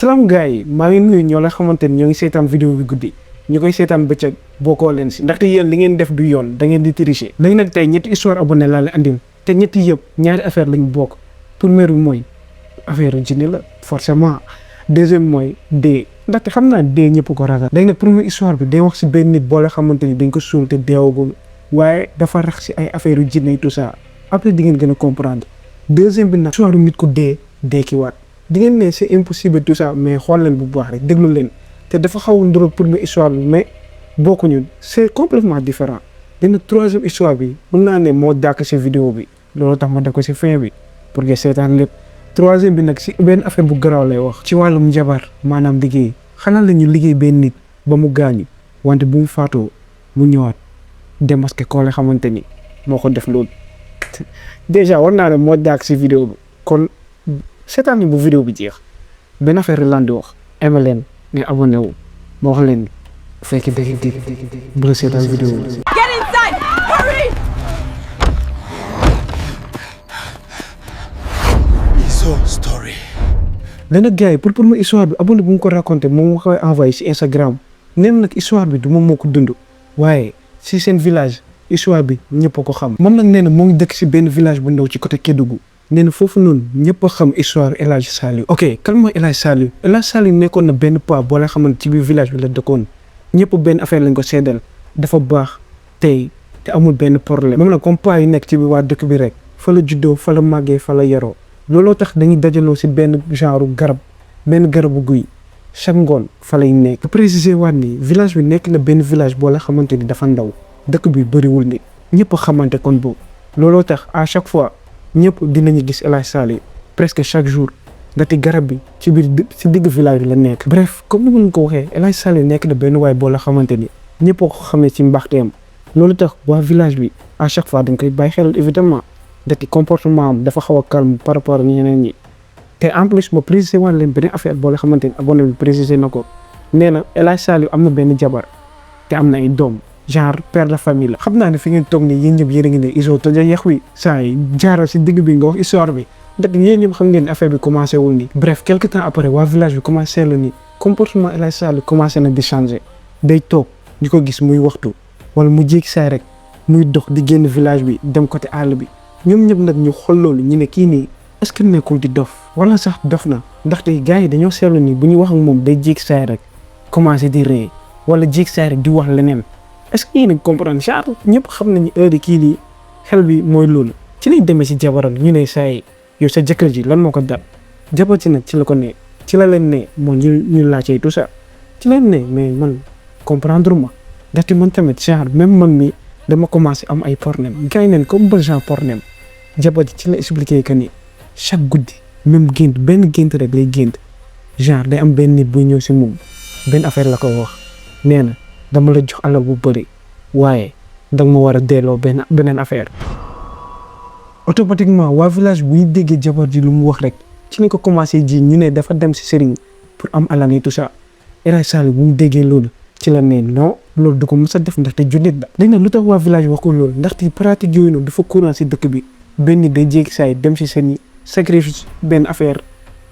salaam gars yi maa ngi nuyu ñoo la xamante ni ñoo ngi seetaan vidéo bi guddi ñu koy seetaan bëccëg bokkoo leen si ndaxte yéen li ngeen def du yoon da ngeen di tricher. léegi nag tey ñetti histoire abonné laa la andil te ñetti yëpp ñaari affaire lañ bokk première bi mooy affaire jinne la forcément deuxième mooy dee ndaxte xam naa dee ñëpp ko ragal. léegi nag première histoire bi day wax si benn nit boo la xamante ni dañ ko suul te deewagul waaye dafa rax si ay affaire yu jinne tout ça après di ngeen gën a comprendre. deuxième bi nag histoire nit ku dee deekiwaat di ngeen ne c'est impossible tout ça mais xool leen bu baax rek déglu leen te dafa xaw a ndoro première histoire bi mais bokkuñu c'est complètement différent. dina troisième histoire bi mën naa ne moo dàkk si vidéo bi loolu tax ma def ko si fin bi pour que seetaan lépp. troisième bi nag si benn affaire bu garaaw lay wax ci wàllum njabar maanaam liggéey xanaa la ñu liggéey benn nit ba mu gaañu wante bu mu faatoo mu ñëwaat démasqué koo la xamante ni moo ko def loolu déjà war naa ne moo dàkk si vidéo bi kon seetaan ni bu vidéo bi jeex benn affaire lan di wax aimé leen nga abonné wu ma wax leen fekk dëgg bu la seetaan vidéo bi. Get inside! Hurry! Izo story. léegi nag gars yi pour ma histoire bi abonné bu mu ko raconté moom ma koy envoyé si Instagram nee na nag histoire bi du moom moo ko dund waaye si seen village histoire bi ñëpp a ko xam. moom nag nee na moo ngi dëkk si benn village bu ndaw ci côté Kédougou nee na foofu noonu ñëpp a xam histoire El Hadj Saliou. ok kan mooy El Hadj Saliou El Hadj Saliou nekkoon na benn paa boo la xamante ci biir village bi la dëkkoon ñëpp benn affaire lañ ko seedal dafa baax tey te amul benn problème. moom nag comme paa yi nekk ci biir waa dëkk bi rek fa la juddoo fa la màggee fa la yaroo looloo tax dañuy dajaloo si benn genre garab benn garabu guy chaque ngoon fa lay nekk. préciser waat ni village bi nekk na benn village boo la xamante ni dafa ndaw dëkk bi bëriwul ni ñëpp a xamante kon boobu looloo tax à chaque fois ñëpp dinañu gis El Hadj Saliou presque chaque jour ndaxte garab bi ci biir si digg village bi la nekk. bref comme ni ma leen ko waxee El Hadj Saliou nekk na benn waay boo la xamante ni ñëpp a ko xamee ci mbaaxteem loolu tax waa village bi à chaque fois dañ koy bàyyi xel évidemment ndaxte comportement am dafa xaw a calme par rapport ak ñeneen ñi. te en plus ma préciser waat leen beneen affaire boo la xamante ni abonné bi préciser na ko nee na El Hadj Saliou am na benn jabar te am na ay doom genre père de famille la. xam naa ne fi ngeen toog nii yéen ñëpp yéen a ngi ne Izo toja yeex wi saa yi jaaral si digg bi nga wax histoire bi ndax yéen ñëpp xam ngeen ne affaire bi commencé wul nii. bref quelque temps après waa village bi commencé la ni comportement El Hadj Saliou commencé na di changer day toog ñu ko gis muy waxtu wala mu jéeg saay rek muy dox di génn village bi dem côté àll bi ñoom ñëpp nag ñu xool loolu ñu ne kii nii est-ce que nekkul di dof wala sax dof na ndaxte gars yi dañoo seetlu ni bu ñu wax ak moom day jéeg saay rek commencé di ree wala jéeg saay rek di wax leneen. est-ce que yéen a comprendre genre ñëpp xam nañu heure kii nii xel bi mooy loolu ci lañ demee si jabaram ñu ne saa yi yow sa jëkkër ji lan moo ko dal jabar ci nag ci la ko ne ci la leen ne moo ñu laajte tout ça ci leen ne mais man comprendre ma ndaxte man tamit genre même man mi dama commencé am ay problème gars yi neen comme ba genre problème jabar ji ci la expliqué que ni chaque guddi même gént benn gént rek lay gént genre day am benn nit buy ñëw si moom benn affaire la ko wax nee na dama la jox alal bu bëri waaye danga ma war a delloo beneen affaire. automatiquement waa village bu ñu déggee jabar ji lu mu wax rek ci ni ko commencé ji ñu ne dafa dem si sëriñ pour am alal yi tout ça El Hadj Saliou bu mu déggee loolu ci la ne non loolu du ko mës a def ndaxte junnit la. léegi nag lu tax waa village wax ko loolu ndaxte pratique yooyu noonu dafa courant si dëkk bi benn day jéeg saay dem si seen sacrifice benn affaire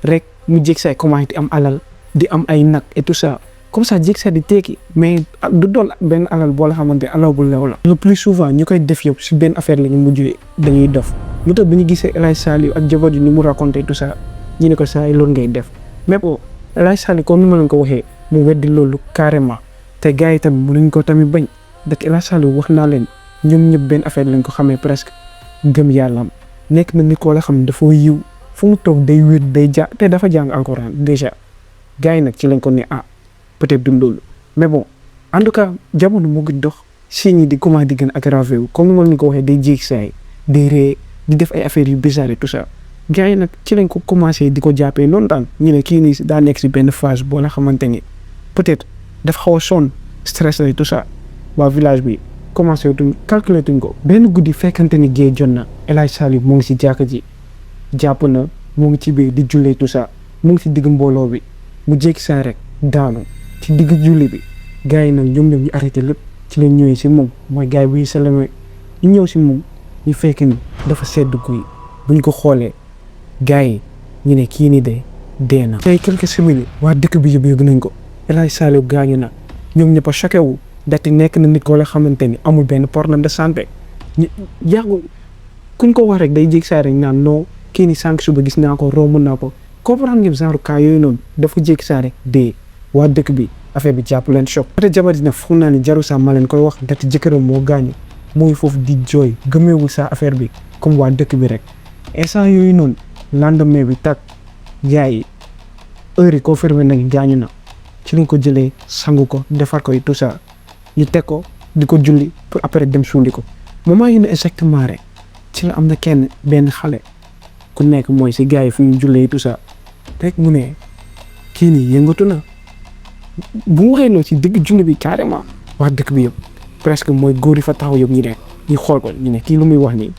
rek mu jéeg saay commencé di am alal di am ay nag et tout ça. comme ça jéeg saa di tekki mais du doon benn alal boo la xamante ne alal bu lew la. le plus souvent ñu koy def yëpp si benn affaire la ñu mujjee dañuy def lu tax bu ñu gisee El Hadj Saliou ak jabar ji ni mu raconté tout ça ñu ne ko saa yi loolu ngay def mais bon El Hadj Saliou comme ni ma leen ko waxee mu weddi loolu carrément te gars yi tamit mënuñ ko tamit bañ ndax El Hadj Saliou wax naa leen ñoom ñëpp benn affaire lañ ko xamee presque gëm yàllaam nekk na nit koo la xam dafa yiw fu mu toog day wér day te dafa jàng alxuraan déjà gars yi nag ci lañ ko ne peut-être du loolu mais bon en tout cas jamono mu ngi dox signes yi di commencé di gën a aggravé wu comme ni ma ko waxee day jéeg saay day ree di def ay affaires yu bizarre tout ça gars yi nag ci lañ ko commencé di ko jàppee noonu daan ñu ne kii nii daa nekk si benn phase boo la xamante ni peut-être dafa xaw a sonn stress la tout ça waa village bi commencé tuñ calculer tuñ ko. benn guddi fekkante ni géej jot na El Hadj Saliou mu ngi si jàkka ji jàpp na mu ngi ci biir di jullee tout ça mu ngi si digg mbooloo bi mu jéeg saay rek daanu. ci digg julli bi gars yi nag ñoom ñu arrêté lépp ci lañ ñëwee si moom mooy gars yi buy salame ñu ñëw si moom ñu fekk ni dafa sedd guy buñ ko xoolee gars yi ñu ne kii nii de dee na. tey quelques semaines waa dëkk bi yëpp yëg nañ ko El Hadj Saliou gaañu na ñoom ñëpp a choqué wu dati nekk na nit ko la xamante ni amul benn problème de santé ñu yàggul kuñ ko wax rek day jég saa rek naan non kii ni sànq suba gis naa ko romb naa ko comprendre ngeen genre cas yooyu noonu dafa jég saa rek dee waa dëkk bi affaire bi jàpp leen choc. peut-être jabar dina foog naa ni jaru sax ma leen koy wax dati jëkkëram moo gaañu mooy foofu di jooy gëmeewul sa affaire bi comme waa dëkk bi rek instant yooyu noonu lendemain bi tag gars yi heure yi confirmé nañ gaañu na ci lañ ko jëlee sangu ko defar ko tout ça ñu teg ko di ko julli pour après dem suuli ko moment yi ne exactement rek ci la am na kenn benn xale ku nekk mooy si gars yi fu ñu jullee tout ça rek mu ne kii nii yëngatu na bu mu waxee noonu si dëgg julli bi carrément wax dëkk bi yëpp presque mooy góor yi fa taxaw yëpp ñu ne ñu xool ko ñu ne kii lu muy wax nii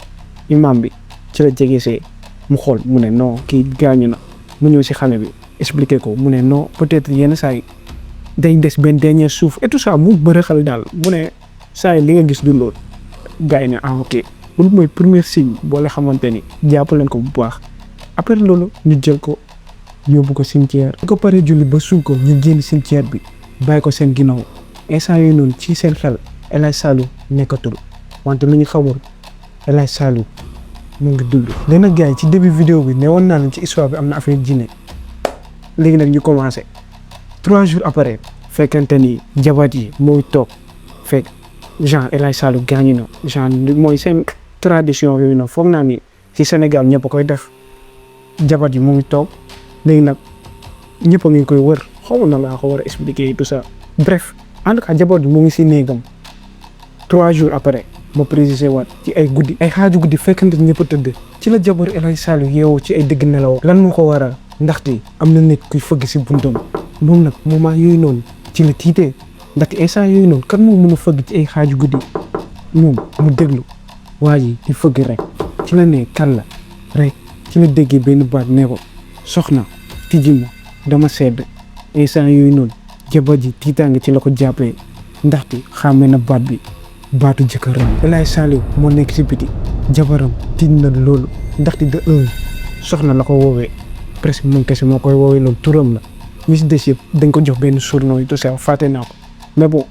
imam bi ci la jege see mu xool mu ne non kii gaañu na mu ñëw si xale bi expliquer ko mu ne non peut-être yenn saa yi day des benn dernier suuf et tout ça mu bëri xel daal mu ne saa yi li nga gis du loolu gars yi ne ah ok loolu mooy premier signe boo la xamante ni jàpp leen ko bu baax après loolu ñu jël ko yóbbu ko cimetière. bu ko paree julli ba suul ko ñu génn cimetière bi bàyyi ko seen ginnaaw instant yooyu noonu ci seen xel El Hadj Saliou nekkatul wante lu ñu xamul El Hadj Saliou mu ngi dund. léegi nag gars yi ci début vidéo bi ne woon naa leen ci histoire bi am na affaire jinne léegi nag ñu commencé 3 jours après fekkente ni jabat yi mooy toog fekk genre El Hadj Saliou gaañu na genre mooy seen tradition yooyu noonu foog naa ni ci Sénégal ñëpp a koy def jabat yi mu ngi toog léegi nag ñëpp a ngi koy wër xaw na laa ko war a expliquer tout ça bref en tout cas jabat yi mu ngi si néegam 3 jours après ma précisé waat ci ay guddi ay xaaju guddi fekkante ni ñëpp a tëdd ci la jabar El Hadj Saliou yeewoo ci ay dëgg nelaw lan moo ko waral ndaxte am na nit kuy fëgg si buntam moom nag moment yooyu noonu ci la tiitee ndaxte instant yooyu noonu kan moo mën a fëgg ci ay xaaju guddi moom mu déglu waa ji di fëgg rek ci la ne kan la rek ci la déggee benn baat ne ko soxna tijji ma dama sedd instant yooyu noonu jabar ji tiitaange ci la ko jàppee ndaxte xàmmee na baat bi baatu jëkkëram. El Hadj Saliou moo nekk si biti jabaram tiit na loolu ndaxte de soxna la ko woowee presque moom kese moo koy woowee loolu turam la ñu si des yëpp dañ ko jox benn surnom yi tout ça fàtte naa ko mais bon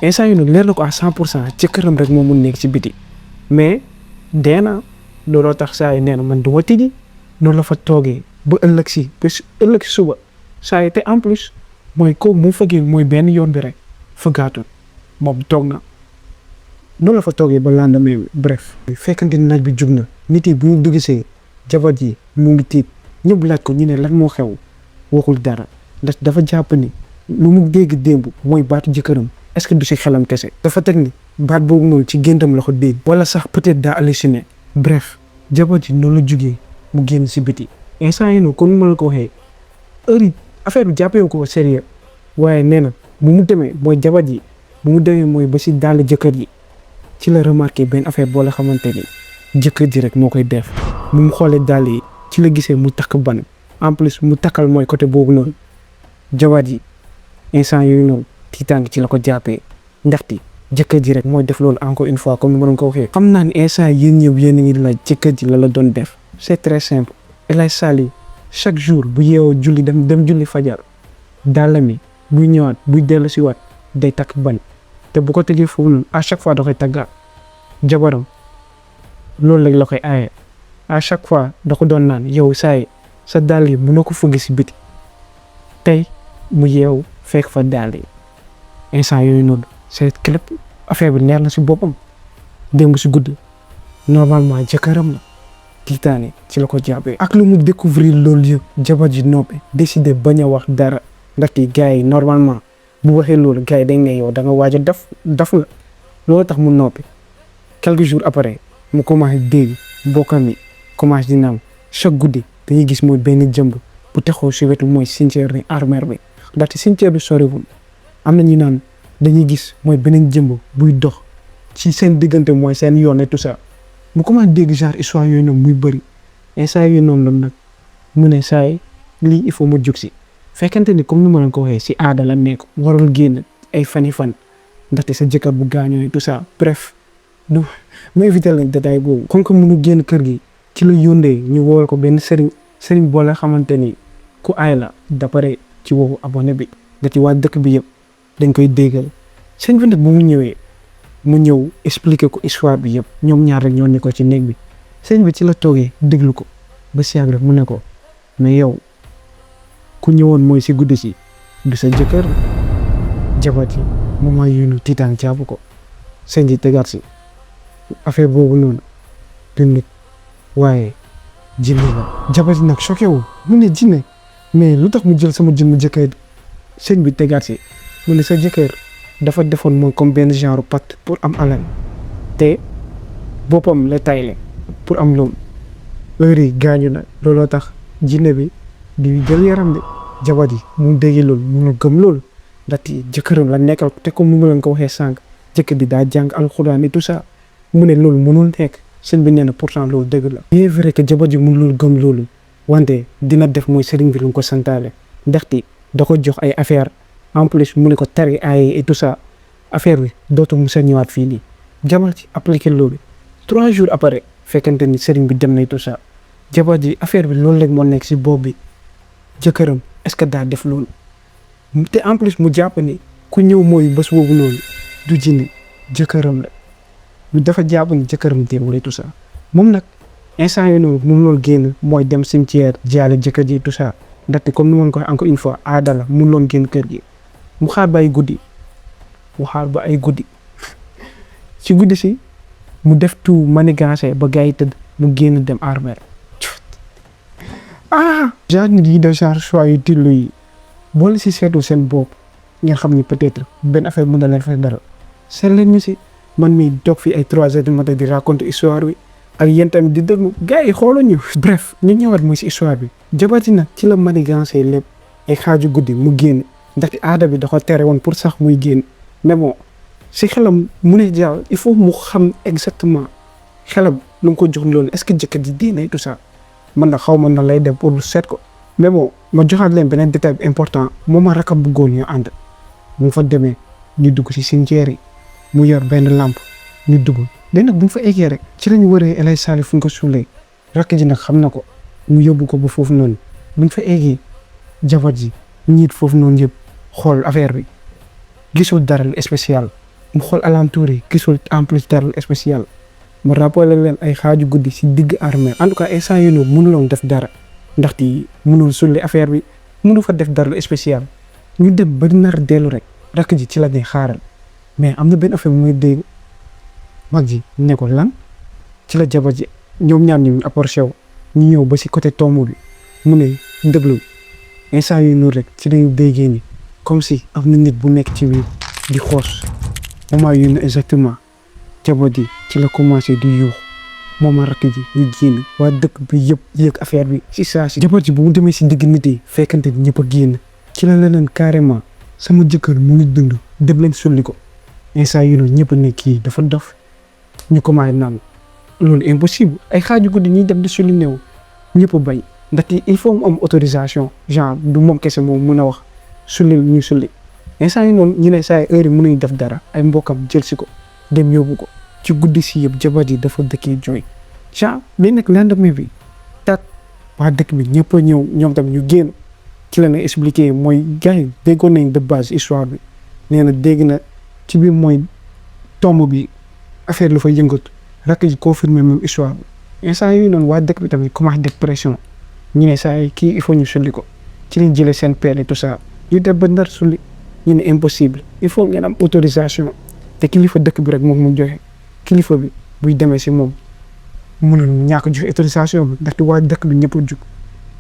instant yii noonu leer na ko à 100% jëkkëram rek moo mun nekk si biti mais dee na looloo tax saa yi nee na man du ma tijji noonu la fa toogee ba ëllëg si suba saa yi te en plus mooy ko mu fëggee mooy benn yoon bi rek fëggaatul moom toog na noonu la fa toogee ba lendemain bi bref. fekkante naaj bi jug na nit yi bu ñu duggsee jabar ji mu ngi tiit ñëpp laaj ko ñu ne lan moo xew waxul dara ndax dafa jàpp ni lu mu dégg démb mooy baatu jëkkëram est-ce que du si xelam kese. dafa teg ni baat boobu noonu ci géntam la ko dégg wala sax peut-être daa halluciné bref jabar ji noonu la jugee mu génn si biti instant yi noonu kon ma la ko waxee heure yi affaire bi jàppee ko sérieux waaye nee na bu mu demee mooy jabar ji bu mu demee mooy ba si daal jëkkër ji ci la remarqué benn affaire boo la xamante ni jëkkër ji rek moo koy def bu mu xoolee dàll yi ci la gisee mu takk ban en plus mu takkal mooy côté boobu noonu jabar ji instant yooyu noonu tiitaange ci la ko jàppee ndaxte jëkkër ji rek mooy def loolu encore une fois comme ni ma doon ko waxee. xam naa ne instant yéen ñëpp yéen a ngi laaj jëkkër ji la doon def c'est très simple El Hadj Saliou chaque jour bu yeewoo julli dem julli fajar dàllam yi buy ñëwaat buy dellu si waat day takk ban te bu ko tegee foofu noonu à chaque fois da koy taggaat jabaram loolu rek la koy aaye à chaque fois da ko doon naan yow saa yi sa dàll yi mënoo ko fëgg si biti tey mu yeewu fekk fa dàll yi instant yooyu noonu c'est clip affaire bi neer na si boppam démb si guddi normalement jëkkëram la tiitaane ci la ko jàppee. ak lu mu découvrir loolu yëpp jabar ji noppi décider bañ a wax dara ndaxte gars yi normalement bu waxee loolu gars yi dañ ne yow da nga waaj a daf nga loolu tax mu noppi quelques jours après mu commencé dégg mbokkam yi commencé di naan chaque guddi dañuy gis mooy benn jëmb bu taxaw si wetu mooy cimetière ni armère bi ndaxte cimetière bi soriwul am na ñu naan dañuy gis mooy beneen jëmb buy dox ci seen diggante mooy seen yoon et tout ça mu commencé dégg genre histoire yooyu noonu muy bëri instant yooyu noonu la nag mu ne saa yi lii il faut ma jug si fekkente ni comme ni ma leen ko waxee si aada la nekk warul génn ay fan ndaxte sa jëkkër bu gaañoo tout ça bref du ma éviter lañ détail boobu. comme que mënu génn kër gi ci la yóndee ñu woowal ko benn sëriñ boo la xamante ni ku aay la d'après ci waxu abonné bi nga ci waa dëkk bi yëpp dañ koy déggal sëñ bi nag bu mu ñëwee mu ñëw expliquer ko histoire bi yëpp ñoom ñaar rek ñoo ne ko ci néeg bi sëñ bi ci la toogee déglu ko ba si yàgg rek mu ne ko mais yow ku ñëwoon mooy si guddi si du sa jëkkër jabat yi moment yunu tiitaan jàpp ko sëñ bi tegaat si affaire boobu noonu du nit waaye jinne la jabat yi nag choqué wu mu ne jinne mais lu tax mu jël sama jëmm jëkkër sëñ bi tegaat si mu ne sa jëkkër dafa defoon mooy comme benn genre pacte pour am alal te boppam la tayle pour am loolu heure yi gaañu na looloo tax jinne bi di jël yaram bi jabat yi mu dégg loolu mu gëm loolu ndaxte jëkkëram la nekkal te comme nu ma leen ko waxee sànq jëkkër di daa jàng alxuraan et tout ça mu ne loolu mënul nekk sëñ bi nee na pourtant loolu dëgg la. bien vrai que jabat yi mënul gëm loolu wante dina def mooy sëriñ bi lu ko santaale ndaxte da ko jox ay affaire en plus mu ne ko tari ay et tout ça affaire bi dootu mu sa ñëwaat fii nii jabar ci appliqué loolu 3 jours après fekkente ni sëriñ bi dem na et tout ça jabar ji affaire bi loolu rek moo nekk si bopp bi jëkkëram est-ce que daa def loolu te en plus mu jàpp ni ku ñëw mooy bés boobu loolu du jinne jëkkëram la lu dafa jàpp ni jëkkëram deewul et tout ça moom nag instant yii noonu mu loolu génn mooy dem cimetière jaale jëkkër ji tout ça ndaxte comme ni ma ko encore une fois aada la mu loon génn kër gi mu xaar ba ay guddi ci guddi si mu def tout manigancé ba gars yi tëdd mu génn dem armée genre nit yi def genre choix yu tillu yi boole si seetu seen bopp ngeen xam ni peut-être benn affaire mën na leen fay dara seet leen ñu si man mi toog fii ay 3 heures du matin di raconter histoire bi ak yéen tamit di déglu gars yi xooluñu bref ñu ñëwaat muy si histoire bi jabati nag ci la manigancé lépp ay xaaju guddi mu génn ndaxte aada bi da ko tere woon pour sax muy génn mais bon si xelam mu ne jàll il faut mu xam exactement xelam lu mu ko jox loolu est-ce que jëkkër ji diine tout ça man na xaw ma na lay dem pour seet ko mais bon ma joxaat leen beneen détail bi important moom a rakam bëggoon ñu ànd mu fa demee ñu dugg si cimetière yi mu yor benn lampe ñu dugg léegi nag bu ñu fa eggee rek ci lañu wëree El Hadj Salif fu ñu ko suulee rakk ji nag xam na ko mu yóbbu ko ba foofu noonu bu ñu fa eggee jabar ji ñiit foofu noonu yëpp xool affaire bi gisul dara lu spécial mu xool alentour yi gisul en plus dara lu spécial mu rappelé leen ay xaaju guddi si digg armée en tout cas instant yii noonu mënuloon def dara ndaxte mënul sulli affaire bi mënu fa def dara lu spécial ñu dem ba nar dellu rek rakk ji ci la ne xaaral mais am na benn affaire bu muy dégg mag ji ne ko lan ci la jabar ji ñoom ñaar ñu approché wu ñu ñëw ba si côté tomb bi mu ne déglu instant yii noonu rek ci lañu déggee ni comme si am na nit bu nekk ci biir di xoos moment yu ne exactement jabar ji ci la commencé di yuux moom a rakk ji ñu génn waa dëkk bi yëpp yëg affaire bi si saa si jabar ji bu mu demee si digg nit yi fekkante ni ñëpp a génn ci la leen carrément sama jëkkër mu ngi dund dem leen sulli ko instant yii noonu ñëpp ne kii dafa dof ñu commencé naan loolu impossible ay xaaju guddi ñuy dem di sulli néew ñëpp bañ ndaxte il faut mu am autorisation genre du moom kese moom mun a wax sulli ñu sulli instant yii noonu ñu ne saa heure yi mënuñ def dara ay mbokkam jël si ko dem yóbbu ko ci guddi si yëpp jabar ji dafa dëkkee jooy genre mais nag lendemain bi tat waa dëkk bi ñëpp a ñëw ñoom tamit ñu génn ci la na expliqué mooy gars yi déggoon nañ de base histoire bi nee na dégg na ci biir mooy tomb bi affaire lu fa yëngatu rakk ji confirmé même histoire bi instant yooyu noonu waa dëkk bi tamit commencé def pression ñu ne saa yi kii il faut ñu sulli ko ci lañ jëlee seen père et tout ça ñu def ba ndar sulli ñu ne impossible il faut ngeen am autorisation te kilifa dëkk bi rek moom mu joxe kilifa bi buy demee si moom mënul ñàkk joxe autorisation bi ndaxte waa dëkk bi ñëpp a jug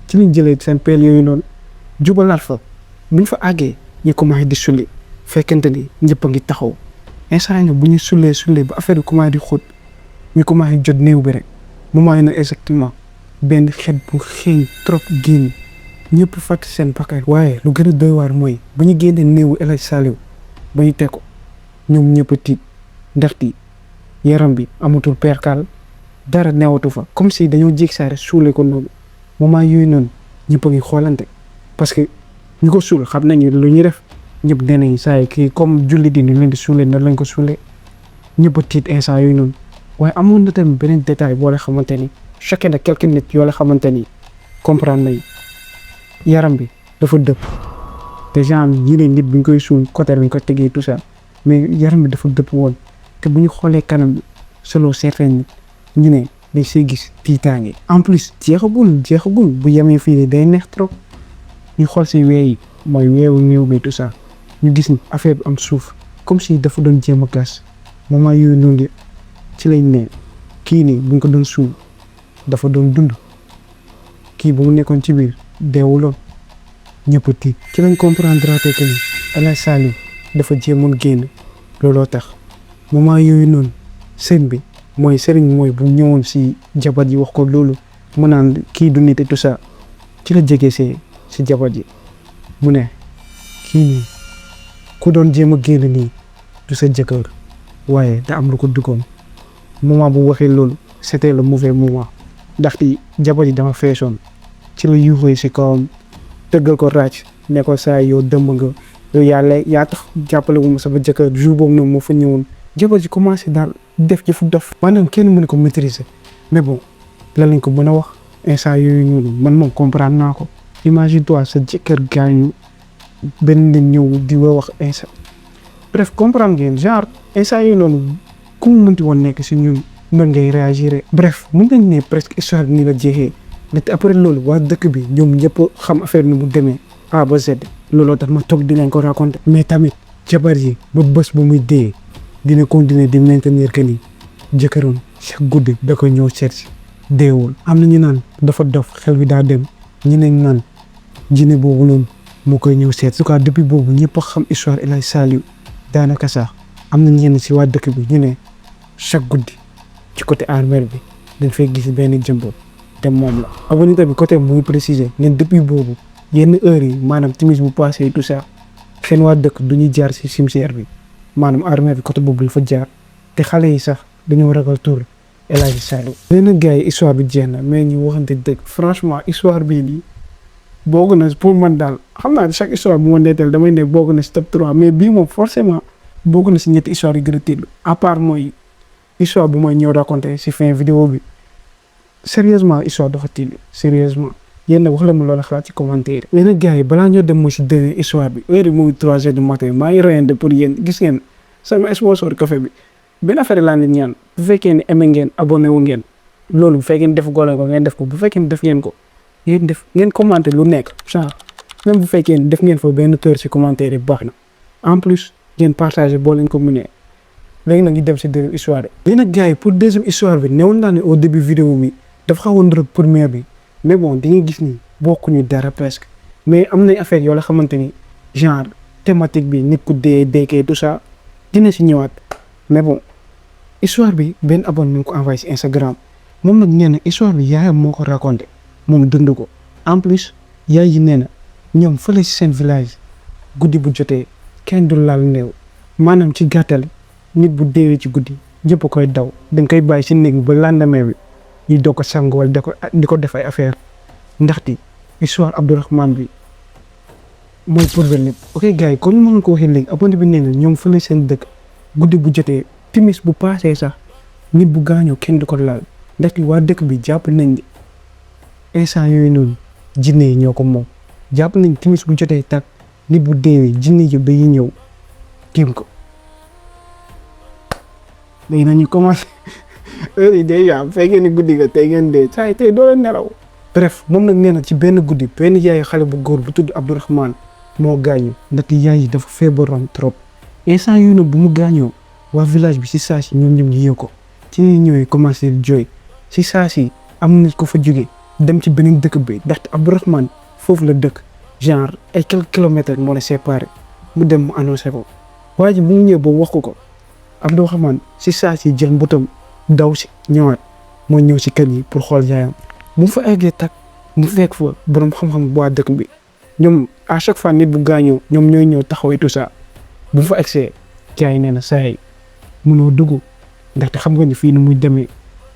ci lañ jëlee seen père yooyu noonu jubalaat fa buñ fa àggee ñu commencé di sulli fekkente ni ñëpp a ngi taxaw instant yii bu ñu sullee ba affaire bi commencé di xóot ñu commencé jot néew bi rek moment yi nag exactement benn xeet bu xeeñ trop génn ñëpp fàtt seen bakkan waaye lu gën a doy waar mooy bu ñu génnee néewu El Hadj Saliou ba ñu teg ko ñoom ñëpp a tiit ndaxte yaram bi amatul perkal dara newatu fa comme si dañoo jéeg saa rek suulee ko noonu moment yooyu noonu ñëpp a ngi xoolante parce que ñu ko suul xam nañu lu ñuy def ñëpp nee nañ saa yi kii comme julli di ni leen di suulee na lañ ko suulee ñëpp a tiit instant yooyu noonu waaye amoon na tamit beneen détail boo la xamante ni choqué na quelques nit yoo la xamante ni comprendre nañ yaram bi dafa dëpp te genre ñu ne nit bi ñu koy suul côté bi ñu ko tegee tout ça mais yaram bi dafa dëpp woon te bu ñu xoolee kanam selon certains nit ñu ne dañ see gis tiitaange en plus jeexagul bu yemee fii nii day neex trop ñu xool si wee yi mooy weewu néew bi tout ça ñu gis ni affaire bi am suuf comme si dafa doon jéem a gas moment yooyu noonu ci lañ ne kii nii buñ ko doon suul dafa doon dund kii bu mu nekkoon ci biir deewuloon ñëpp a tiit ci lañ comprendre que ni El Hadj Saliou dafa jéemoon génn looloo tax moment yooyu noonu sëñ bi mooy sëriñ mooy bu ñëwoon si jabar ji wax ko loolu mu naan kii du nit et tout ça ci la jege si jabar ji mu ne kii nii ku doon jéem a génn nii du sa jëkkër waaye da am lu ko duggoon moment bu waxee loolu c'était le mauvais moment ndaxte jabar ji dama feesoon ci la yuuxee si kawam tëggal ko ràcc ne ko saa yow dëmb nga yow yaa tax jàppale wu ma sama jëkkër jour boobu noonu moo fa ñëwoon jabar ji commencé daal def jëfu dof maanaam kenn mënu ko maîtriser mais bon lan lañ ko mën a wax instant yooyu noonu man moom comprendre naa ko imagine toi sa jëkkër gaañu benn nit ñëw di wax instant bref comprendre ngeen genre instant yooyu noonu ku mu mënti woon nekk si ñun noonu ngay réagir bref mën nañ ne presque histoire bi nii la jeexee mais après loolu waa dëkk bi ñoom ñëpp xam affaire ni mu demee A ba Z looloo tax ma toog di leen ko raconter mais tamit jabar yi ba bés bu muy dee dina continuer di maintenir que ni jëkkëroon chaque guddi da koy ñëw seet si deewul am na ñu naan dafa dof xel bi daa dem ñu ne naan jinne boobu noonu moo koy ñëw seet su ko depuis boobu ñëpp a xam histoire El Hadj Saliou daanaka sax am na ñenn si waa dëkk bi ñu ne chaque guddi ci côté armère bi dañ fay gis benn jëmbo te moom la abonné tamit côté muy préciser ne depuis boobu yenn heures yi maanaam timis bu passé tout ça seen waa dëkk du ñuy jaar si cimetière bi maanaam armée bi côté boobu la fa jaar te xale yi sax dañoo ragal tur El Hadj Saliou. léegi gars yi histoire bi jeex na mais ñu waxante dëgg franchement histoire bii nii bokk na pour man daal xam naa chaque histoire bu ma netteel damay ne bokk na si top 3 mais bii moom forcément bokk na si ñetti histoire yu gën a tiitlu à part mooy histoire bu mooy ñëw raconter si fin vidéo bi sérieusement histoire dafa tiitlu sérieusement yéen nag wax la ma loola xalaat ci commentaire yi. léegi gars yi balaa ñoo dem mooy si dernière histoire bi heure bi mu ngi 3 heures du matin maa ngi reyante pour yéen gis ngeen sama sponsor café bi benn affaire laa leen ñaan bu fekkee ne aimé ngeen abonné wu ngeen loolu bu fekkee ne def góole ko ngeen def ko bu fekkee ne def ngeen ko ngeen def ngeen commenté lu nekk genre même bu fekkee ne def ngeen fa benn cœur ci commentaire yi baax na en plus ngeen partagé boo leen ko mënee léegi nag ñu dem si deuxième histoire bi. léegi nag gars yi pour deuxième histoire bi newoon naa ne au début vidéo mi dafa xawoon rëb première bi mais bon di nga gis ni bokkuñu dara presque mais am nañ affaire yoo la xamante ni genre thématique bi nit ku dee deekee tout ça dina si ñëwaat mais bon histoire bi benn abonné mi ngi ko envoyé si Instagram moom nag nee na histoire bi yaayam moo ko raconté moom dund ko en plus yaay ji nee na ñoom fële si seen village guddi bu jotee kenn du laal néew maanaam ci gàttal nit bu deewee ci guddi ñëpp koy daw dañ koy bàyyi si néeg bi ba lendemain bi ñu doog ko sang wala di ko def ay affaire ndaxte histoire Abdourahmane bi mooy pourvers lépp. ok gars yi comme ni ma ko waxee léegi abonné bi nee na ñoom fële seen dëkk guddi bu jotee timis bu paasee sax nit bu gaañoo kenn du ko laal ndaxte waa dëkk bi jàpp nañ ni instant yooyu noonu jinne yi ñoo ko moom jàpp nañ timis bu jotee tak nit bu deewee jinne yi dañuy ñëw tiim ko. léegi nañu commencé heure yi day am fekkee ni guddi ga tey ngeen dee saa yi tey doo leen nelaw. bref moom nag nee na ci benn guddi benn yaayu xale bu góor bu tudd Abdourahmane moo gaañu ndaxte yaay yi dafa feebaroon trop instant yooyu nag bu mu gaañoo waa village bi si saa si ñoom ñoom ñu yëg ko ci ñuy ñëwee commencé di jooy si saa si am na ko fa jóge dem ci beneen dëkk bi ndaxte Abdourahmane foofu la dëkk genre ay quelques kilomètres moo la séparé mu dem mu annoncé ko waa ji bu mu ñëwee boobu wax ko Abdourahmane si saa si jël mbutam daw si ñëwaat moo ñëw si kër yi pour xool yaayam mu fa eggee tak mu fekk fa borom xam-xam bu waa dëkk bi ñoom à chaque fois nit bu gaañoo ñoom ñooy ñëw taxawee tout ça bu fa egsee gars yi nee na saa yi mënoo dugg ndaxte xam nga ni fii ni muy demee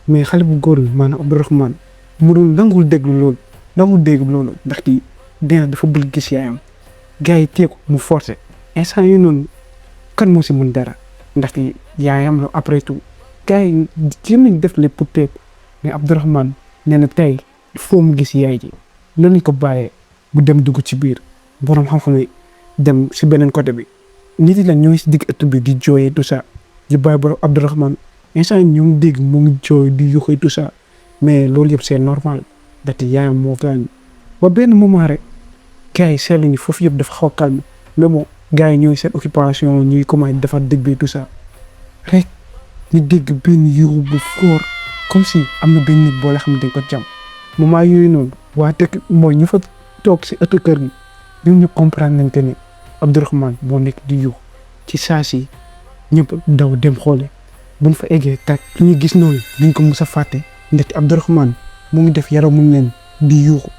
mais xale bu góor bi maanaam Abdourahmane mu doon nangul déglu loolu ndaxte dina dafa bëgg gis yaayam gars yi téye ko mu forcé instant yi noonu kan moo si mën dara ndaxte yaayam la après tout gars yi jéem nañ def lépp pour teeg mais Abdourahmane nee na tey il faut mu gis yaay ji loolu lañ ko bàyyee bu dem dugg ci biir borom xam-xam yi dem si beneen côté bi nit yi la ñoo ngi si digg ëtt bi di jooyee tout ça di bàyyi borom Abdourahmane instant ñu ngi dégg mu ngi jooy di yuxee tout ça mais loolu yëpp c'est normal ndaxte yaayam moo gaañ ba benn moment rek gars yi seetlu ni foofu yëpp dafa xaw a calme mais bon gars yi ñooy seen occupation ñuy commencé defar dëgg bi tout ça rek ñu dégg benn yuxu bu fort comme si am na benn nit boo la xam ne dañ ko jam moment yooyu noonu waa dëkk mooy ñu fa toog si ëttu kër gi ñun ñu comprendre nañ que ni Abdourahmane moo nekk di yuux ci saa si ñëpp daw dem xoole buñ fa eggee tak lu ñu gis noonu duñ ko mus a fàtte ndaxte Abdourahmane mu ngi def yaramu leen di yuuxu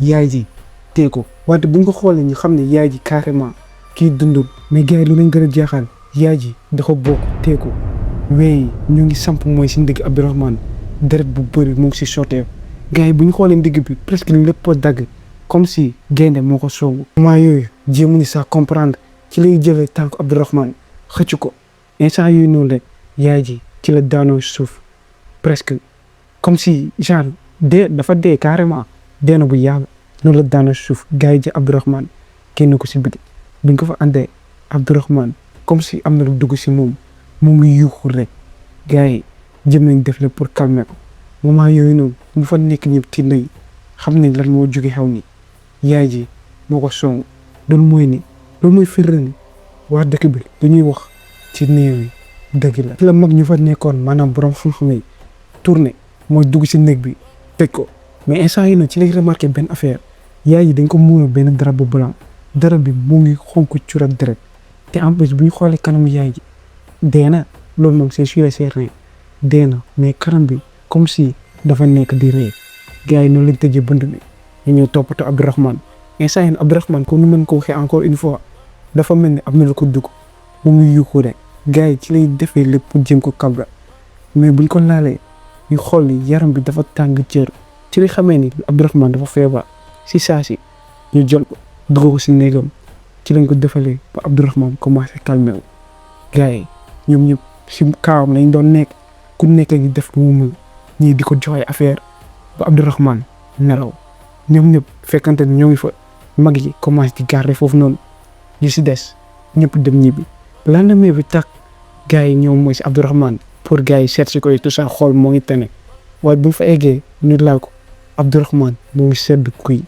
yaay ji tee ko wante buñ ko xoolee ñu xam ne yaay ji carrément kii dundul mais gars yi lu leen gën a jaaxal yaay ji dafa bokk tee ko weey ñu ngi samp mooy si ndigg Abdourahmane deret bu bëri mu ngi si sotteeku gars yi bu ñu xoolee ndigg bi presque lépp a dagg comme si gaynde moo ko soogu moment yooyu jéemuñu sax comprendre ci lay jëlee tànk Abdourahmane xëcc ko instant yooyu noonu rek yaay ji ci la daanoo suuf presque comme si genre dee dafa dee carrément dee na bu yàgg noonu la daanoo suuf gars yi ji Abdourahmane génn ko si biti buñ ko fa àndee Abdourahmane comme si am na lu dugg si moom mu ngi yuuxu rek gars yi jëm nañ def le pour calmer ko moment yooyu noonu ñu fa nekk ñëpp tiit nañ xam nañ lan moo jóge xew ni yaay ji moo ko song loolu mooy firnde ni waa dëkk bi dañuy wax ci néew yi dëgg la. ci la mag ñu fa nekkoon maanaam borom xam-xam yi tourné mooy dugg si néeg bi tëj ko mais instant yi nag ci lay remarqué benn affaire yaay ji dañ ko muur benn drap bu blanc drap bi mu ngi xonk curat deret te en plus bu ñu xoolee kanamu yaay ji dee na loolu moom c'est sûr et certain dee na mais kanam bi comme si dafa nekk di ree gars yi noonu lañ tëjee bunt bi ñu ñëw toppatoo Abdourahmane instant yii Abdourahmane comme ni mën ko waxee encore une fois dafa mel ni am na lu ko dugg mu ngi yuuxu rek gars yi ci lay defee lépp pour jéem ko kabra mais buñ ko laalee ñu xool ni yaram bi dafa tàng jër ci li xamee ni Abdourahmane dafa feebar si saa si ñu jël ko dugg ko si néegam ci lañ ko defalee ba Abdourahmane commencé calmer wu gars yi ñoom ñëpp si kaawam lañ doon nekk ku nekk ngi def lu mu mën ñii di ko joxe affaire ba Abdourahmane nelaw ñoom ñëpp fekkante ne ñoo ngi fa mag yi commencé di garder foofu noonu ñu si des ñëpp dem ñibbi lendemain bi tax gars yi ñoom mooy si Abdourahmane pour gars yi seet si ko tout ça xool moo ngi tane waaye bu ñu fa eggee ñu laal ko Abdourahmane moo ngi sedd kuy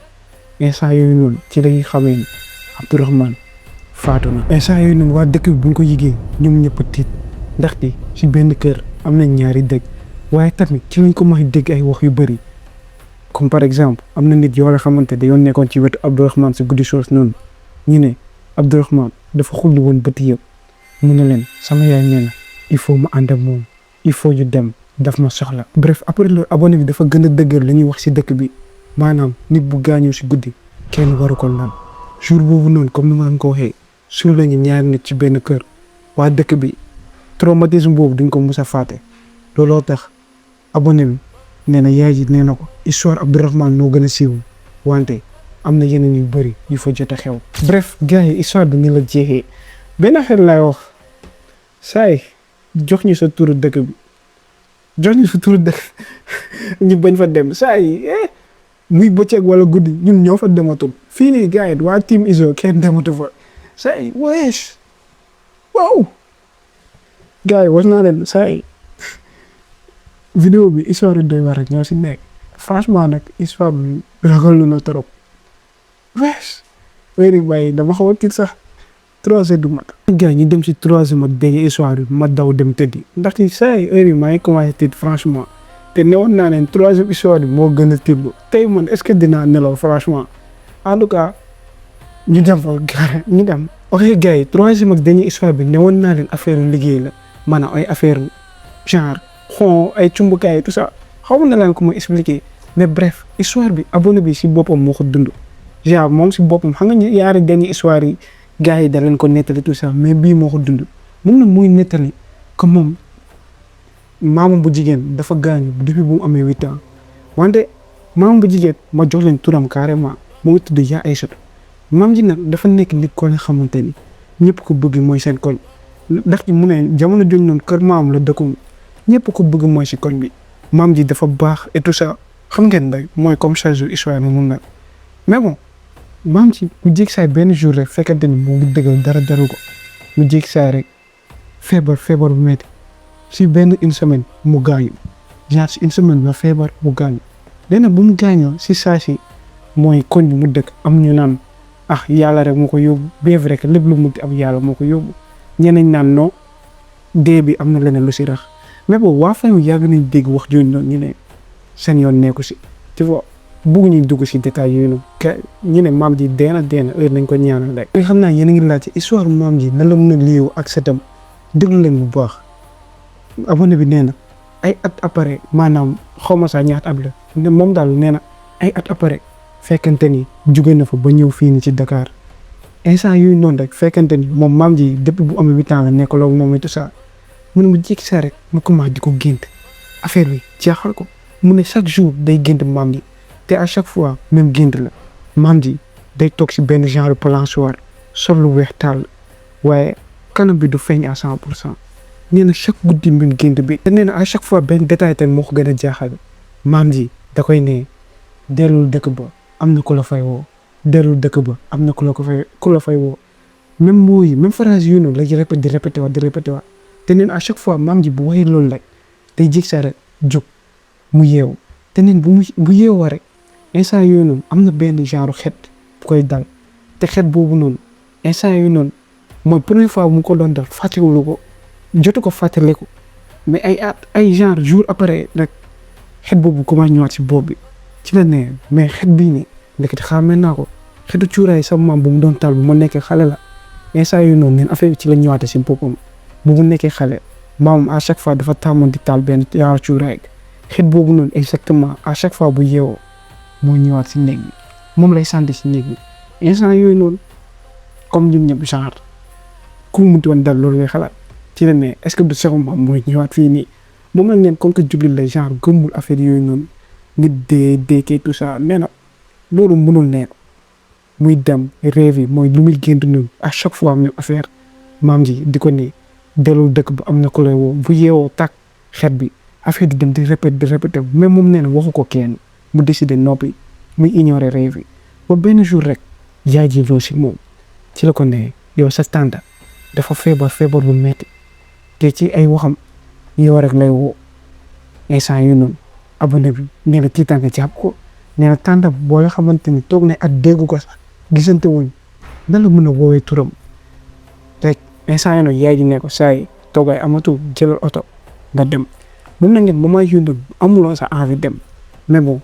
instant yooyu noonu ci lañuy xamee ni Abdourahmane faatu na. instant yooyu noonu waa dëkk bi bu ñu ko yëgee ñoom ñëpp a tiit ndaxte si benn kër am na ñaari dëkk waaye tamit ci lañ ko may dégg ay wax yu bëri comme par exemple am na nit yoo nga xamante dañoo nekkoon ci wetu Abdourahmane si guddi soos noonu ñu ne Abdourahmane dafa xulli woon bët yëpp mu ne leen sama yaay nee na il faut ma ànd ak moom il faut ñu dem daf ma soxla. bref après loolu abonné bi dafa gën a dëgër la ñuy wax si dëkk bi maanaam nit bu gaañoo si guddi kenn waru ko naan jour boobu noonu comme ni ma leen ko waxee suul lañu ñaari nit ci benn kër waa dëkk bi traumatisme boobu duñ ko mus a fàtte looloo tax abonné bi nee na yaay ji nee na ko histoire Abdourahmane moo gën a siiw wante am na yeneen yu bëri yu fa jot a xew. bref gars yi histoire bi ni la jeexee benn affaire laay wax saay jox ñu sa turu dëkk bi jox ñu sa turu dëkk ñu bañ fa dem saay muy bëccëg wala guddi ñun ñoo fa dematul fii nii gars yi waa team Izo kenn dematu fa saay wees waaw gars yi wax naa leen saay vidéo bi histoire yi doy war rek ñoo si nekk franchement nag histoire bi ragal na trop wees wéeri bàyyi dama xaw a tiit sax 3 heures du matin gars ñu dem si 3 heures ma dégg histoire bi ma daw dem tëddi ndaxte saa yi heure yi maa ngi commencé tiit franchement te newoon naa leen 3 heures histoire bi moo gën a tiitlu tey man est-ce que dinaa nelaw franchement en tout cas ñu dem fa gars ñu dem ok gars yi 3 heures mag dañuy histoire bi newoon naa leen affaire liggéey la maanaam ay affaire genre xon ay cumbukaay tout ça xaw na leen ko ma expliquer mais bref histoire bi abonné bi si boppam moo ko dund genre moom si boppam xam nga yaari dernier histoire yi gars yi da leen ko nettali tout ça mais bii moo ko dund moom nag muy nettali comme moom maamam bu jigéen dafa gaañu depuis bu mu amee 8 ans wante maamam bu jigéen ma jox leen turam carrément mu ngi tudd Yaa Aysatu maam ji nag dafa nekk nit ko nga xamante ni ñëpp ko bëgg mooy seen koñ ndax mu ne jamono jooju noonu kër maam la dëkkoon ñëpp ko bëgg mooy si koñ bi maam ji dafa baax et tout ça xam ngeen day mooy comme chaque jour histoire bi mun na mais bon maam ci mu jéeg saay benn jour rek fekkante ni mu ngi dëggal dara daru ko mu jéeg saay rek feebar bu métti si benn une semaine mu gaañu genre si une semaine la feebar mu gaañu léegi nag bu mu gaañoo si saa si mooy koñ bi mu dëkk am ñu naan ah yàlla rek moo ko yóbbu bien vrai que lépp lu mu am yàlla moo ko yóbbu ñeneen naan non dee bi am na leneen lu si rax mais boobu waa famille yàgg nañ dégg wax jooju noonu ñu ne seen yoon nekku si tu vois bëgguñu dugg si détails yooyu noonu ñu ne maam ji dee na heure nañ ko ñaanal rek. xam naa yéen a ngi laajte histoire maam ji nan la mën a liiw ak setam déglu leen bu baax abonné bi nee na ay at après maanaam xaw ma saa ñaata at la moom daal nee na ay at après fekkante ni jóge na fa ba ñëw fii ni ci Dakar instant yooyu noonu rek fekkante ni moom maam ji depuis bu amee 8 ans la nekk loolu moom it tout ça mu ne mu jékki saa rek mu commencé di ko gént affaire bi jaaxal ko mu ne chaque jour day gént maam ji te à chaque fois même gént la maam ji day toog si benn genre palansoir sol lu weex tàll waaye kanam bi du feeñ à 100%. nee na chaque guddi même gént bi te nee na à chaque fois benn détail tamit moo ko gën a jaaxal maam ji da koy ne dellul dëkk ba am na ku la fay woo dellul dëkk ba am na ku la fay woo même mooy même phrase yu noonu la di répété waat te neen à chaque fois maam ji bu waxee loolu rek day jég sa rek jóg mu yeewu te neen bu yeewoo rek instant yooyu noonu am na benn genre xet bu koy dal te xet boobu noonu instant yooyu noonu mooy première fois mu ko doon def fàttewulu ko jotu ko fàttaleku mais ay genre jour après rek xet boobu commencé ñëwaat si bopp bi ci la ne mais xet bii nii ndekete xamee naa ko xetu cuuraay sama maam bu mu doon taal bu ma nekkee xale la instant yooyu noonu neen affaire bi ci la ñëwaate si boppam bu mu nekkee xale maam à chaque fois dafa tàmmoon di taal benn genre cuuraay xet boobu noonu exactement à chaque fois bu yeewoo moo ñëwaat si néeg bi moom lay santi si néeg bi instant yooyu noonu comme ñun ñëpp genre ku mu doon dal loolu ngay xalaat ci la ne est-ce que du seexu maam mooy ñëwaat fii nii moom la neen comme que jullit la genre gëmmul affaire yooyu noonu nit dee tout ça nee na loolu mënul nekk muy dem rêve yi mooy lu muy gént noonu à chaque fois même affaire maam ji di ko ne dellul dëkk ba am na ku lay woo bu yeewoo tàkk xet bi affaire di dem di répété mais moom nee na waxu ko kenn mu décidé noppi muy ignorer rêve yi ba benn jour rek yaay ji loo si moom ci la ko ne yow sa tante dafa feebar bu metti te ci ay waxam yow rek lay woo instant yu noonu abonné bi nee na tiitaange jàpp ko nee na tante boo xamante ni toog na at déggu ko sax gisante wuñ nan la mën a woowee turam rek instant yu noonu yaay ji ne ko saa yi toogaay amatu jëlal oto nga dem mën na ngeen moment yu noonu amuloo sa envie dem mais bon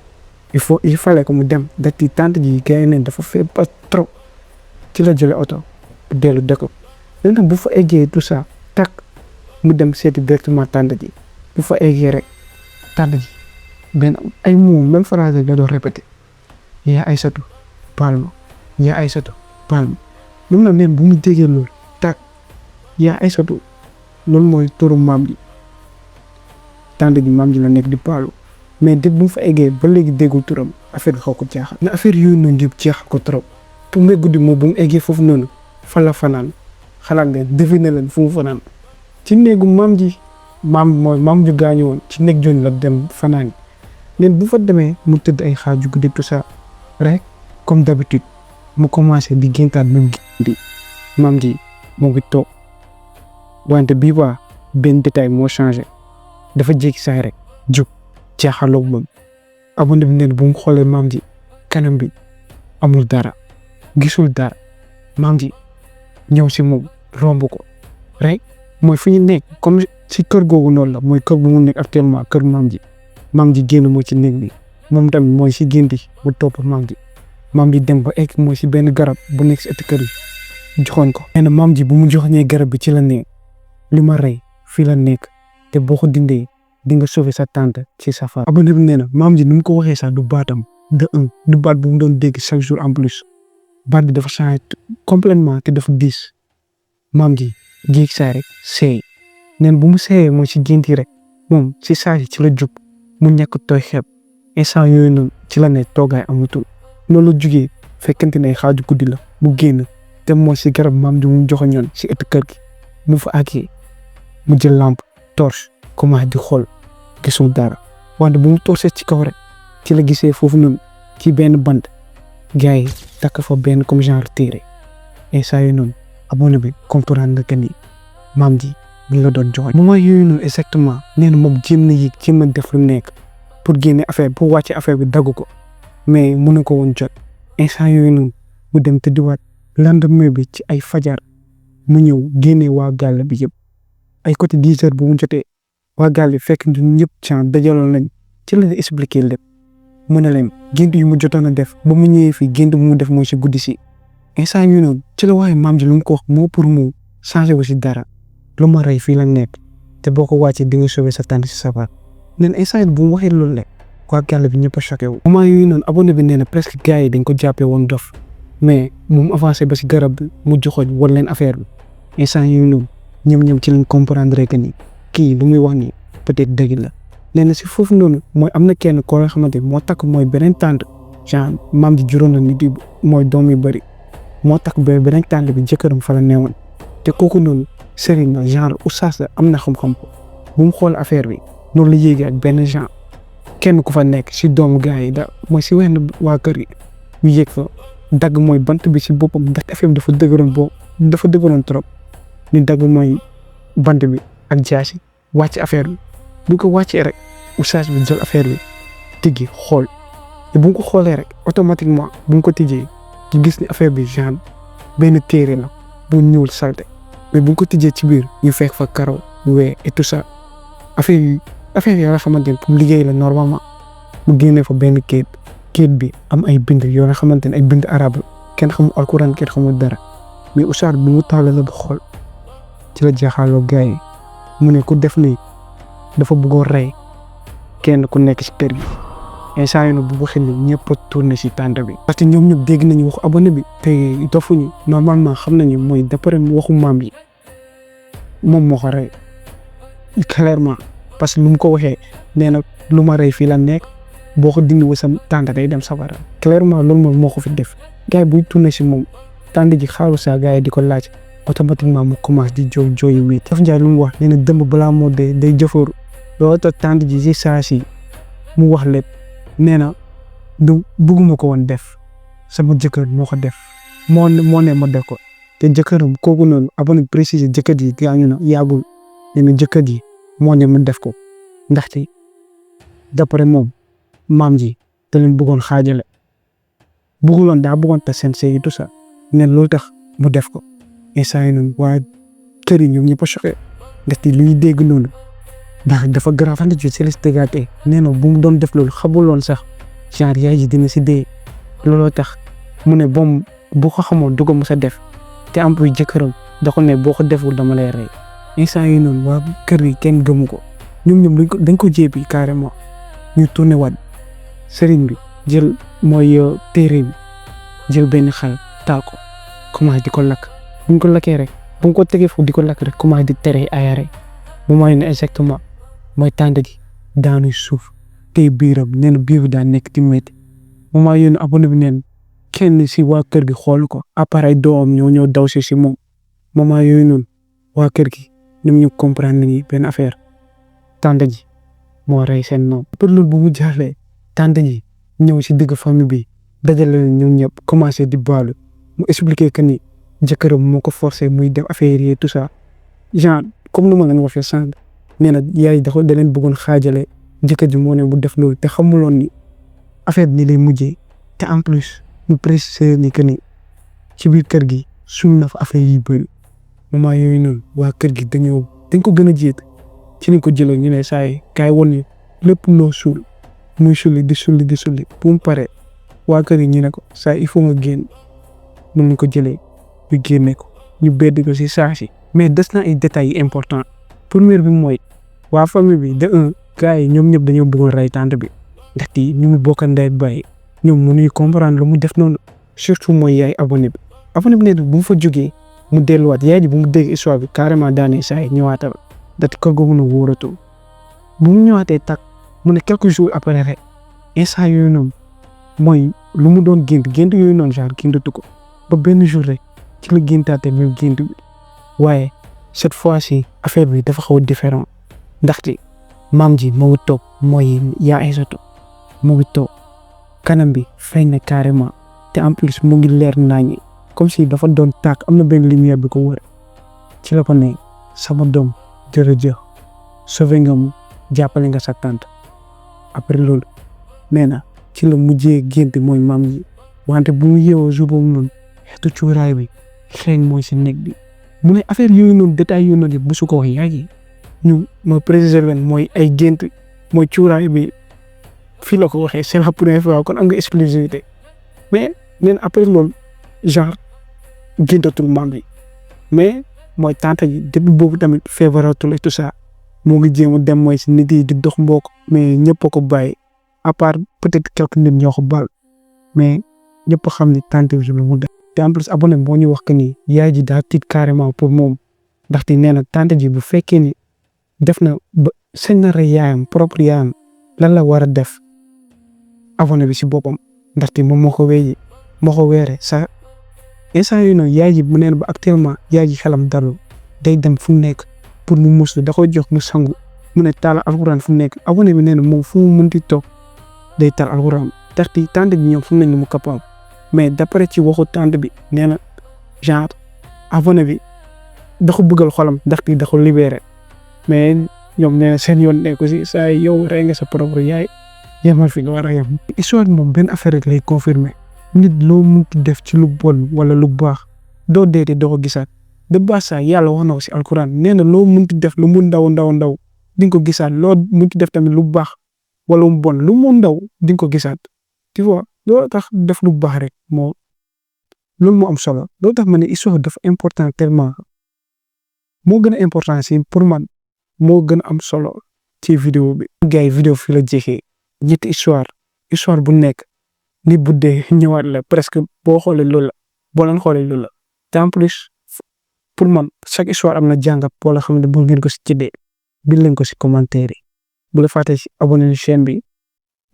il fallait que mu dem dati tante ji gars neen dafa feebar trop ci la jëlee oto dellu dëkk léegi nag bu fa eggee tout ça tak mu dem seeti directement tante ji bu fa eggee rek tante ji benn ay moom même phrase la doon répété yaa Aysatu baal ma yaa Aysatu baal ma même nag neen bu mu déggee loolu tak yaa Aysatu loolu mooy turu maam ji tante ji maam ji la nekk di baalu mais dét bu mu fa eggee ba léegi déggul turam affaire bi xaw ko jaaxal na affaire yooyu noonu yëpp jaaxal ko trop pour nga guddi moom bu mu eggee foofu noonu fa la fanaan xalaat ngeen deviner leen fu mu fanaan ci néegu maam ji maam ju gaañu woon ci néeg jooju la dem fanaan leen bu fa demee mu tëdd ay xaaju guddi tout ça rek comme d'habitude mu commencé di géntaat même di maam ji moo ngi toog wante bii waa benn détail moo changé dafa jékki saay rek jóg jaaxaloo moom abonné bi neen bu mu xoolee maam ji kanam bi amul dara gisul dara maam ji ñëw si moom romb ko rek mooy fi ñu nekk comme si kër googu noonu la mooy kër bu mu nekk actuellement kër maam ji génn moo ci néeg bi moom tamit mooy si génti mu topp maam ji dem ba egg mooy si benn garab bu nekk si ëtt kër yi joxoon ko nee na maam ji bu mu joxoñee garab bi ci la ne li ma rey fii la nekk te boo ko dindee di nga sauver sa tante ci safara abonné bi nee na maam ji nu mu ko waxee sax du baatam du baat bu mu doon dégg chaque jour en plus baat bi dafa changé complètement te dafa diis maam ji jéeg saa rek seey neen bu mu seeyee mooy si génti rek moom si saa ci la jug mu ñàkk tooy xeeb instant yooyu noonu ci la ne toogaay amatul loolu la jugee fekkente ne xaaju guddi la mu génn te mooy si garab maam ji mu joxoñoon si ëtt kër gi mu fa àggee mu jël lampe torche commencé di xool gisul dara wante bu mu torché ci kaw rek ci la gisee foofu noonu ci benn bant gars yi takk fa benn comme genre téere instant yooyu noonu abonné bi comprendre que ni maam ji bi la doon joxoon moment yooyu noonu exactement nee na moom jéem na yéeg jéem na def lu nekk pour génne affaire pour wàcce affaire bi dagg ko mais mënu ko woon jot instant yooyu noonu mu dem tëddiwaat lendemain bi ci ay fajar mu ñëw génne waa gàll bi yëpp ay côté 10 heures bu mu jotee waa gàll bi fekk ñun ñëpp ci dajaloon lañ ci la expliqué lépp mu ne leen gént yu mu jotoon a def ba mu ñëwee fii gént bu mu def mooy si guddi si instant yooyu noonu ci la waaye maam ji lu mu ko wax moo pour mu changé wu si dara lu ma rey fii la nekk te boo ko wàccee di nga sauver sa tànn si safar nee na instant bu mu waxee loolu rek waa gàll bi ñëpp a choqué wu. moment yooyu noonu abonné bi nee na presque gars yi dañ ko jàppee woon dof mais mu avancé ba si garab bi mu joxoñ wala leen affaire bi instant yooyu noonu ñoom ci lañ comprendre que ni kii lu muy wax ni peut-être dëgg la. nee na si foofu noonu mooy am na kenn koo nga xamante moo takk mooy beneen tànt genre maam ji juróon na nit yi mooy doom yu bëri moo takk beneen tànt bi jëkkëram fa la neewoon te kooku noonu sëriñ na genre oustaz la am na xam-xam ko bu mu xool affaire bi noonu la yéegee ak benn genre kenn ku fa nekk si doomu gars yi da mooy si wenn waa kër yi ñu yéeg fa dagg mooy bant bi si boppam ndax affaire bi dafa dëgëroon trop ñu dagg mooy bant bi ak jaasi wàcc affaire bi bu ko wàccee rek oustaz bi jël affaire bi tijji xool te bu ko xoolee rek automatiquement bu ko tijjee ci gis ni affaire bi genre benn téere la bu ñuul salte mais bu ko tijjee ci biir ñu fekk fa karaw wee et tout ça affaire yi yoo nga xamante ne pour liggéey la normalement mu génnee fa benn kayit bi am ay bind yoo nga xamante ne ay bind arabe kenn xamul alquran kenn xamul dara mais oustaz bi mu tàlle la ba xool ci la jaaxaaloo gars yi mu ne ku def nii dafa bëggoon rey kenn ku nekk ci kër gi instant yii nag bu waxee ni ñëpp a tourné ci tànt bi. parce que ñoom ñëpp dégg nañu waxu abonné bi te dofuñu normalement xam nañu mooy d'après waxu maam yi moom moo ko rey clairement parce que lu mu ko waxee nee na lu ma rey fii la nekk boo ko dindi sa tànt day dem safara clairement loolu moom moo ko fi def gars yi buy tourné ci moom tànt ji xaaru saa gars yi di ko laaj automatiquement mu commencé di jooy yu wéet. Daf Ndiaye lu mu wax nee na dëmb balaa moo dee day jëfooru loolu tax tànt ji ci saa si mu wax lépp nee na du bëgguma ko woon def sama jëkkër moo ko def moo ne ma def ko te jëkkëram kooku noonu abonné précisé jëkkër ji gaañu na yàggul nee na jëkkër ji moo ne ma def ko ndaxte d'après moom maam ji te leen bëggoon xaajale daa bëggoon te seen sëy tout ça nee loolu tax mu def ko instant yii noonu waa kër yi ñoom ñëpp a choqué ndaxte luy dégg noonu ndax dafa grave andi ci Céleste Gâté nee na bu mu doon def loolu xamuloon sax genre yaay ji dina si dee looloo tax mu ne boom bu ko xamoon du ko mës a def te am puy jëkkëram da ko ne boo ko deful dama lay rey instant yii noonu waa kër yi kenn gëmu ko ñoom dañ ko jéebi carrément ñu tourné waat sëriñ bi jël mooy téere bi jël benn xal taal ko commencé di ko lakk bu ñu ko lakkee rek bu ñu ko tegee foofu di ko lakk rek commencé di tere ayare bu mooy ne exactement mooy tànt gi daanu suuf tey biiram nee na biir bi daa nekk di métti moment yéen abonné bi neen kenn si waa kër gi xool ko appareil doom ñoo daw si moom moment yooyu noonu waa kër gi ñoom ñu comprendre ni benn affaire tànt ji moo rey seen noom pour loolu bu mu jaaxlee tànt ji ñëw si digg famille bi dajale leen ñoom ñëpp commencé di baalu mu expliqué que ni jëkkëram moo ko forcé muy def affaire yi tout ça genre comme nu ma leen waxee sànq nee na yaay da leen bëggoon xaajale jëkkër ji moo ne bu def loolu te xamuloon ni affaire bi ni lay mujjee te en plus ñu préciser ni que ni ci biir kër gi suul na fa affaire yi bëri moment yooyu noonu waa kër gi dañ ko gën a jiit ci ni ko jëloon ñu ne saa yi kaay woon ni lépp loo suul muy sulli di sulli bu mu paree waa kër yi ñu ne ko saa il faut nga génn mun ñu ko jëlee ñu génne ko ñu bedd ko si saa si mais des na ay détails yu important première bi mooy waa famille bi de un gars yi ñoom ñëpp dañoo bëggoon rey tante bi ndaxte ñu ngi bokk ndey bàyyi ñoom mënuñu comprendre lu mu def noonu surtout mooy yaay abonné bi ne bu mu fa jógee mu delluwaat yaay ji bu mu dégg histoire bi carrément daane saa yi ñëwaatal ndaxte kër googu na wóoratul bu mu ñëwaatee tak mu ne quelques jours après rek instant yooyu noonu mooy lu mu doon gént yooyu noonu genre géntatu ko ba benn jour rek ci la géntaate même gént bi waaye cette fois-ci affaire bi dafa xaw a différent ndaxte maam ji moo ngi toog mooy yaa Aysatu moo ngi toog kanam bi feeñ na carrément te en plus mu ngi leer nañi comme si dafa doon tàkk am na benn lumière bi ko wër ci la ko ne sama doom jërëjëf sauvé nga mu jàppale nga sa tante après loolu nee na ci la mujjee gént mooy maam ji wante bu mu yeewoo jour boobu noonu xeetu cuuraay bi xeeñ mooy si nekk bi mu ne affaire yooyu noonu détail yooyu noonu yëpp bu su ko wax yaa ngi ñu ma préciser leen mooy ay gént mooy cuuraay bi fii la ko waxee c'est la première fois kon am nga exclusivité mais nee na après loolu genre géntatul maam bi mais mooy tante ji depuis boobu tamit feebaratul et tout ça moo ngi jéem a dem mooy si nit yi di dox mbokk mais ñëpp a ko bàyyi à part peut-être quelques nit ñoo ko baal mais ñëpp a xam ni tante bi mu def te en plus abonné moo ñu wax que ni yaay ji daa tiit carrément pour moom ndaxte nee na tante ji bu fekkee ni def na ba sañ na rey yaayam propre yaayam lan la war a def abonné bi si boppam ndaxte moom moo ko weere sa instant yii noonu yaay ji mu neen ba actuellement yaay ji xelam dalul day dem fu mu nekk pour mu muslu da koy jox mu sangu mu ne taal alxuraan fu mu nekk abonné bi nee na moom fu mu mënti toog day taal alxuraan ndaxte tante bi ñoom fu mu ne ni mu capable mais d'après ci waxu tante bi nee na genre abonné bi da ko bëggal xolam ndaxte da ko libéré mais ñoom nee na seen yoon nekku si saa yow rey nga sa propre yaay yemal fi nga war a yem. histoire bi moom benn affaire rek lay confirmer nit loo mënti def ci lu bon wala lu baax doo deete doo ko gisaat de baax saa yàlla wax na ko si alquran nee na loo mënti def lu mu ndaw di nga ko gisaat loo mënti def tamit lu baax wala mu bon lu mu ndaw di nga ko gisaat tu vois loolu tax def lu baax rek loolu moo am solo loolu tax ma ne histoire dafa important tellement moo gën a important si pour man moo gën a am solo ci vidéo bi. gars yi vidéo fii la jeexee ñetti histoire bu nekk ni bu dee ñëwaat la presque boo xoolee loolu la boo leen xoolee loolu la te en plus pour man chaque histoire am na jàngat boo la xam ne bu ngeen ko si jëndee bind leen ko si commentaire yi bu la fàttee si abonné si chaîne bi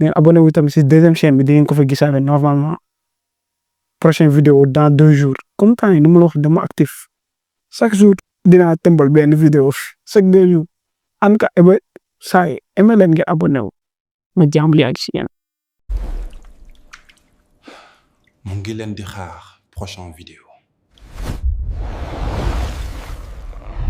mais abonné wu tamit si deuxième chaîne bi di ngeen ko fa gisaale normalement prochaine vidéo dans 2 jours comme temps yi nu ma la wax dama actif chaque jour dinaa tëmbal benn vidéo chaque 2 jours en tout cas saa yi aimé leen ngeen abonné wu ma jàmbali ak si yéen. mu ngi leen di xaar prochaine vidéo.